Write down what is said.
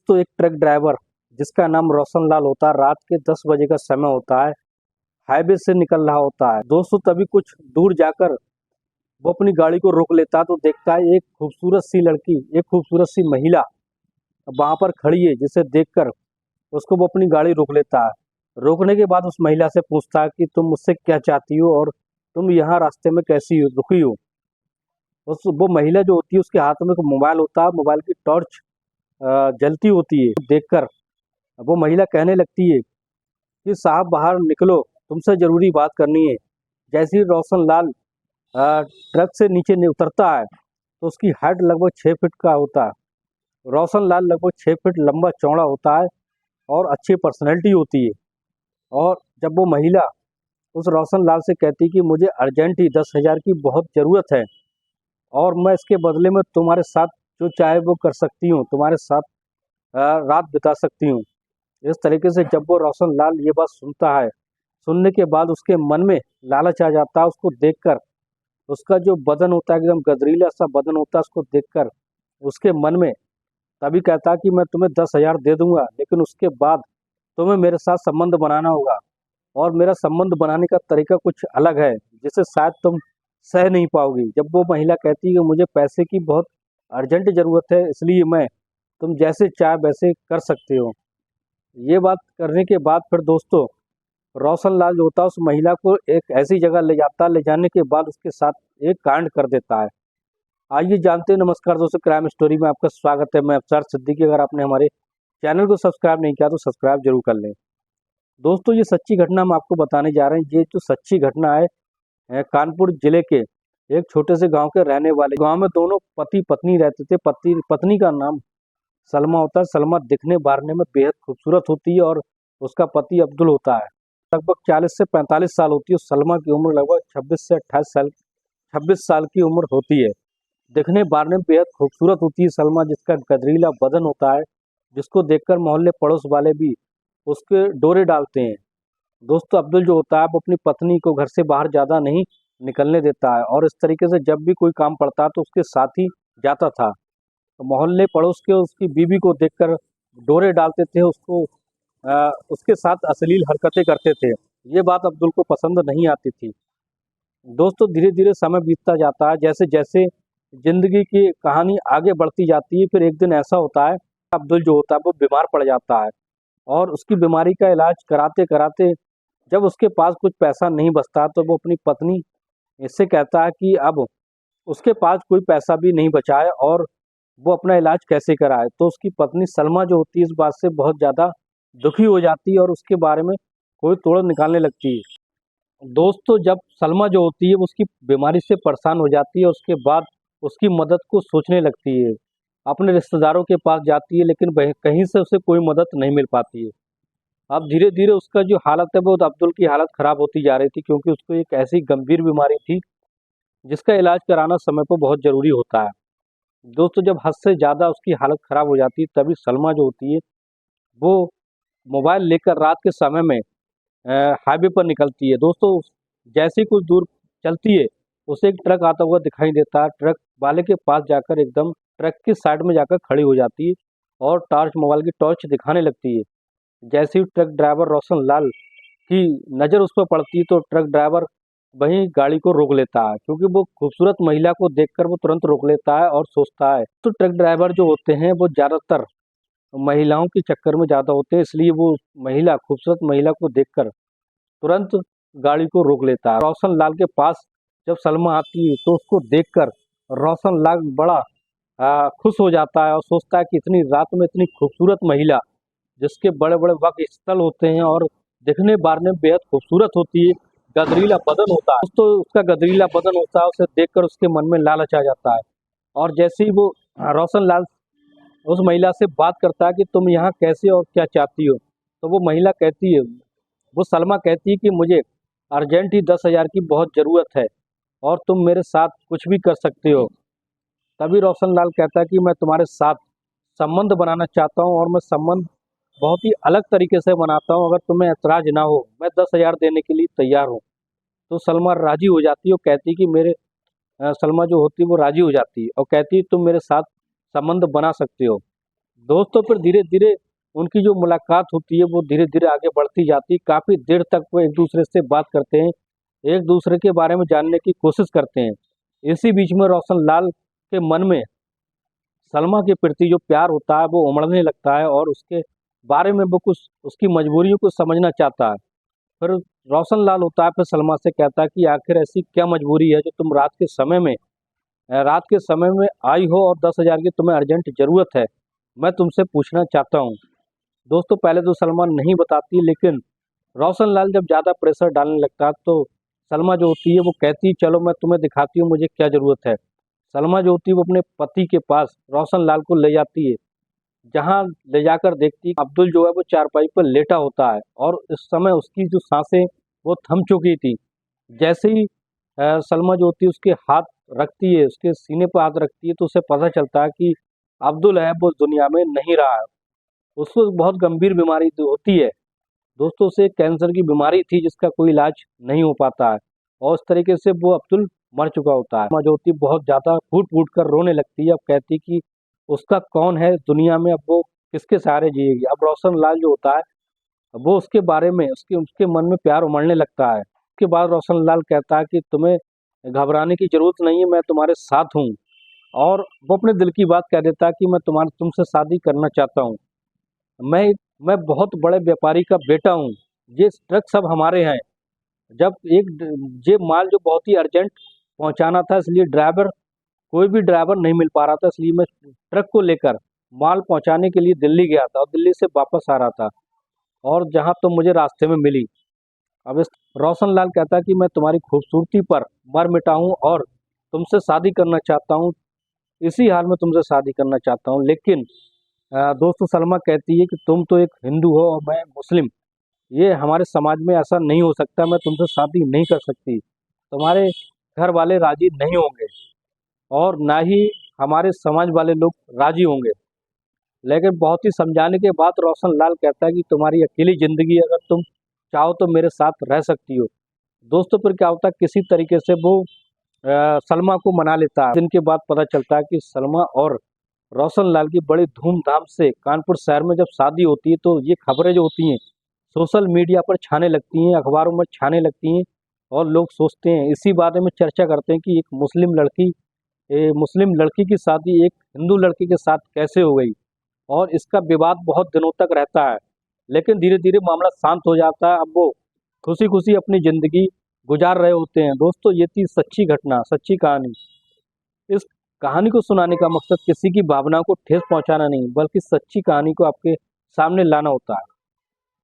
दोस्तों एक truck driver जिसका नाम रोशन लाल होता है, रात के 10 बजे का समय होता है, हाईवे से निकल रहा होता है। दोस्तों तभी कुछ दूर जाकर वो अपनी गाड़ी को रोक लेता है तो देखता है एक खूबसूरत सी लड़की, एक खूबसूरत सी महिला वहां पर खड़ी है, जिसे देखकर उसको वो अपनी गाड़ी रोक लेता है। रोकने के बाद उस महिला से पूछता है कि तुम मुझसे क्या चाहती हो और तुम यहाँ रास्ते में कैसी रुकी हो। वो महिला जो होती है उसके हाथ में एक मोबाइल होता है, मोबाइल की टॉर्च जलती होती है। देखकर वो महिला कहने लगती है कि साहब बाहर निकलो, तुमसे जरूरी बात करनी है। जैसे ही रोशन लाल ट्रक से नीचे उतरता है तो उसकी हाइट लगभग 6 फीट का होता है। रोशन लाल लगभग 6 फीट लंबा चौड़ा होता है और अच्छी पर्सनैलिटी होती है। और जब वो महिला उस रोशन लाल से कहती कि मुझे अर्जेंट ही 10,000 की बहुत ज़रूरत है और मैं इसके बदले में तुम्हारे साथ जो चाहे वो कर सकती हूँ, तुम्हारे साथ रात बिता सकती हूँ। इस तरीके से जब वो रोशन लाल ये बात सुनता है, सुनने के बाद उसके मन में लालच आ जाता है। उसको देखकर उसका जो बदन होता है, एकदम गदरीला सा बदन होता है, उसको देखकर उसके मन में तभी कहता है कि मैं तुम्हें 10,000 दे दूंगा, लेकिन उसके बाद तुम्हें मेरे साथ संबंध बनाना होगा और मेरा संबंध बनाने का तरीका कुछ अलग है जिसे शायद तुम सह नहीं पाओगी। जब वो महिला कहती है कि मुझे पैसे की बहुत अर्जेंट ज़रूरत है, इसलिए मैं तुम जैसे चाहे वैसे कर सकते हो। ये बात करने के बाद फिर दोस्तों रोशन लाल जो होता है उस महिला को एक ऐसी जगह ले जाता है, ले जाने के बाद उसके साथ एक कांड कर देता है। आइए जानते हैं। नमस्कार दोस्तों, क्राइम स्टोरी में आपका स्वागत है। मैं अफसर सिद्दीकी। अगर आपने हमारे चैनल को सब्सक्राइब नहीं किया तो सब्सक्राइब जरूर कर लें। दोस्तों ये सच्ची घटना हम आपको बताने जा रहे हैं। ये जो सच्ची घटना है कानपुर जिले के एक छोटे से गांव के रहने वाले। गांव में दोनों पति पत्नी रहते थे। पत्नी का नाम सलमा होता है। सलमा दिखने बारने में बेहद खूबसूरत होती है और उसका पति अब्दुल होता है। लगभग 40 से 45 साल होती है। सलमा की उम्र लगभग 26 साल की उम्र होती है। दिखने बारने में बेहद खूबसूरत होती है सलमा, जिसका गदरीला बदन होता है, जिसको देखकर मोहल्ले पड़ोस वाले भी उसके डोरे डालते हैं। दोस्तों अब्दुल जो होता है वो अपनी पत्नी को घर से बाहर ज़्यादा नहीं निकलने देता है और इस तरीके से जब भी कोई काम पड़ता है तो उसके साथ ही जाता था। तो मोहल्ले पड़ोस के उसकी बीवी को देखकर डोरे डालते थे, उसके साथ अश्लील हरकतें करते थे। ये बात अब्दुल को पसंद नहीं आती थी। दोस्तों धीरे धीरे समय बीतता जाता है, जैसे जैसे जिंदगी की कहानी आगे बढ़ती जाती है। फिर एक दिन ऐसा होता है, अब्दुल जो होता है वो बीमार पड़ जाता है और उसकी बीमारी का इलाज कराते कराते जब उसके पास कुछ पैसा नहीं बचता तो वो अपनी पत्नी इससे कहता है कि अब उसके पास कोई पैसा भी नहीं बचा है और वो अपना इलाज कैसे कराए। तो उसकी पत्नी सलमा जो होती है इस बात से बहुत ज़्यादा दुखी हो जाती है और उसके बारे में कोई तोड़ निकालने लगती है। दोस्तों जब सलमा जो होती है वो उसकी बीमारी से परेशान हो जाती है, उसके बाद उसकी मदद को सोचने लगती है। अपने रिश्तेदारों के पास जाती है, लेकिन कहीं से उसे कोई मदद नहीं मिल पाती है। अब धीरे धीरे उसका जो हालत है वो अब्दुल की हालत ख़राब होती जा रही थी, क्योंकि उसको एक ऐसी गंभीर बीमारी थी जिसका इलाज कराना समय पर बहुत ज़रूरी होता है। दोस्तों जब हद से ज़्यादा उसकी हालत ख़राब हो जाती है तभी सलमा जो होती है वो मोबाइल लेकर रात के समय में हाईवे पर निकलती है। दोस्तों जैसे ही कुछ दूर चलती है उसे एक ट्रक आता हुआ दिखाई देता है। ट्रक वाले के पास जाकर एकदम ट्रक की साइड में जाकर खड़ी हो जाती है और मोबाइल की टॉर्च दिखाने लगती है। जैसे ही ट्रक ड्राइवर रोशन लाल की नज़र उस पर पड़ती है तो ट्रक ड्राइवर वहीं गाड़ी को रोक लेता है, क्योंकि वो खूबसूरत महिला को देखकर वो तुरंत रोक लेता है और सोचता है। तो ट्रक ड्राइवर जो होते हैं वो ज़्यादातर महिलाओं के चक्कर में ज़्यादा होते हैं, इसलिए वो खूबसूरत महिला को देखकर तुरंत गाड़ी को रोक लेता है। रोशन लाल के पास जब सलमा आती है तो उसको देखकर रोशन लाल बड़ा खुश हो जाता है और सोचता है कि इतनी रात में इतनी खूबसूरत महिला जिसके बड़े बड़े वक्र स्थल होते हैं और दिखने बारने में बेहद खूबसूरत होती है, गदरीला बदन होता है। तो उसका गदरीला बदन होता है, उसे देखकर उसके मन में लालच आ जाता है। और जैसे ही वो रोशन लाल उस महिला से बात करता है कि तुम यहाँ कैसे और क्या चाहती हो, तो वो महिला कहती है, वो सलमा कहती है कि मुझे अर्जेंट ही 10,000 की बहुत ज़रूरत है और तुम मेरे साथ कुछ भी कर सकते हो। तभी रोशन लाल कहता है कि मैं तुम्हारे साथ संबंध बनाना चाहता हूँ और मैं संबंध बहुत ही अलग तरीके से बनाता हूँ। अगर तुम्हें ऐतराज़ ना हो मैं 10,000 देने के लिए तैयार हूँ। तो सलमा राज़ी हो जाती है और कहती है कि सलमा जो होती है वो राज़ी हो जाती है और कहती है तुम मेरे साथ संबंध बना सकते हो। दोस्तों फिर धीरे धीरे उनकी जो मुलाकात होती है वो धीरे धीरे आगे बढ़ती जाती है। काफ़ी देर तक वो एक दूसरे से बात करते हैं, एक दूसरे के बारे में जानने की कोशिश करते हैं। इसी बीच में रोशन लाल के मन में सलमा के प्रति जो प्यार होता है वो उमड़ने लगता है और उसके बारे में वो कुछ उसकी मजबूरियों को समझना चाहता है। फिर रोशन लाल होता है फिर सलमा से कहता है कि आखिर ऐसी क्या मजबूरी है जो तुम रात के समय में आई हो और 10,000 की तुम्हें अर्जेंट ज़रूरत है, मैं तुमसे पूछना चाहता हूँ। दोस्तों पहले तो सलमा नहीं बताती, लेकिन रोशन लाल जब ज़्यादा प्रेशर डालने लगता है तो सलमा जो होती है वो कहती है चलो मैं तुम्हें दिखाती हूँ मुझे क्या ज़रूरत है। सलमा जो होती है वो अपने पति के पास रोशन लाल को ले जाती है, जहाँ ले जाकर देखती है अब्दुल जो है वो चारपाई पर लेटा होता है और इस समय उसकी जो सांसें वो थम चुकी थी। जैसे ही सलमा जो होती है उसके हाथ रखती है, उसके सीने पर हाथ रखती है तो उसे पता चलता है कि अब्दुल है वो दुनिया में नहीं रहा है। उसको बहुत गंभीर बीमारी तो होती है दोस्तों, उसे कैंसर की बीमारी थी जिसका कोई इलाज नहीं हो पाता है और इस तरीके से वो अब्दुल मर चुका होता है। जो होती है बहुत ज़्यादा फूट फूट कर रोने लगती है। अब कहती कि उसका कौन है दुनिया में, अब वो किसके सहारे जिएगी। अब रोशन लाल जो होता है वो उसके बारे में उसके उसके मन में प्यार उमड़ने लगता है। उसके बाद रोशन लाल कहता है कि तुम्हें घबराने की जरूरत नहीं है, मैं तुम्हारे साथ हूँ। और वो अपने दिल की बात कह देता है कि मैं तुमसे शादी करना चाहता हूँ। मैं मैं बहुत बड़े व्यापारी का बेटा हूँ, ये ट्रक सब हमारे हैं। जब ये माल जो बहुत ही अर्जेंट पहुंचाना था, इसलिए कोई भी ड्राइवर नहीं मिल पा रहा था, इसलिए मैं ट्रक को लेकर माल पहुंचाने के लिए दिल्ली गया था और दिल्ली से वापस आ रहा था और जहां तुम मुझे रास्ते में मिली। अब इस रोशन लाल कहता है कि मैं तुम्हारी खूबसूरती पर मर मिटा हूँ और तुमसे शादी करना चाहता हूँ, इसी हाल में तुमसे शादी करना चाहता हूँ। लेकिन दोस्तों सलमा कहती है कि तुम तो एक हिंदू हो और मैं मुस्लिम, ये हमारे समाज में ऐसा नहीं हो सकता, मैं तुमसे शादी नहीं कर सकती, तुम्हारे घर वाले राजी नहीं होंगे और ना ही हमारे समाज वाले लोग राजी होंगे। लेकिन बहुत ही समझाने के बाद रोशन लाल कहता है कि तुम्हारी अकेली ज़िंदगी, अगर तुम चाहो तो मेरे साथ रह सकती हो। दोस्तों फिर क्या होता है, किसी तरीके से वो सलमा को मना लेता है। दिन के बाद पता चलता है कि सलमा और रोशन लाल की बड़ी धूमधाम से कानपुर शहर में जब शादी होती है तो ये खबरें जो होती हैं सोशल मीडिया पर छाने लगती हैं, अखबारों में छाने लगती हैं और लोग सोचते हैं, इसी बारे में चर्चा करते हैं कि एक मुस्लिम लड़की की शादी एक हिंदू लड़के के साथ कैसे हो गई। और इसका विवाद बहुत दिनों तक रहता है, लेकिन धीरे धीरे मामला शांत हो जाता है। अब वो खुशी खुशी अपनी ज़िंदगी गुजार रहे होते हैं। दोस्तों ये थी सच्ची घटना, सच्ची कहानी। इस कहानी को सुनाने का मकसद किसी की भावना को ठेस पहुंचाना नहीं, बल्कि सच्ची कहानी को आपके सामने लाना होता है।